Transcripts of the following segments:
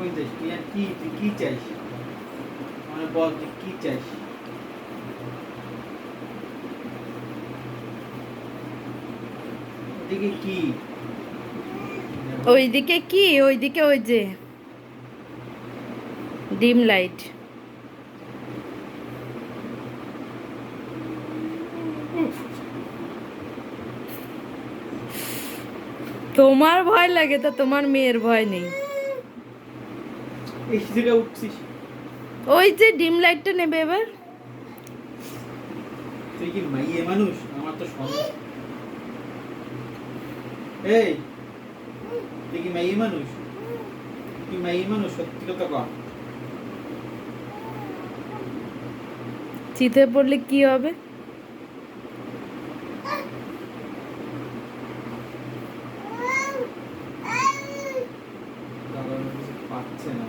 কই যাস তুই আর কি তুই কি চাইস মানে বল তুই কি চাইস এদিকে কি ওইদিকে কি ওইদিকে ওই যে ডিম লাইট। তোমার ভয় লাগে তো তোমার মেয়ের ভয় নেই। এই জায়গায় উঠছিস ওই যে ডিম লাইটটা নেবে এবার। তুই কি মাইয়ে মানুষ আমার তো সন্দেহ এই তুই কি মাইয়ে মানুষ তুই মাইয়ে মানুষ সত্যি কথা কর চিতে পড়লে কি হবে? পাচ্ছে না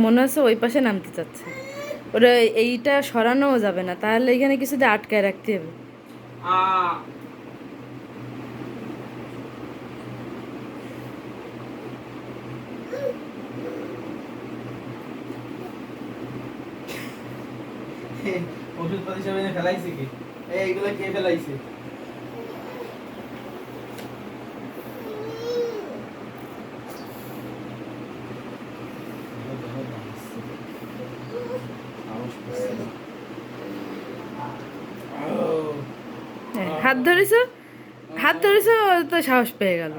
মনে হচ্ছে ওই পাশে নামতে চাচ্ছে। ওরা এইটা সরানোও যাবে না, তাহলে এখানে কিছুতে আটকায় রাখতে হবে। আ ওষুধপাতি সব এনে ফেলাইছে কি এইগুলো কে ফেলাইছে হ্যাঁ, হাত ধরেছো, হাত ধরেছো, তো সাহস পেয়ে গেল।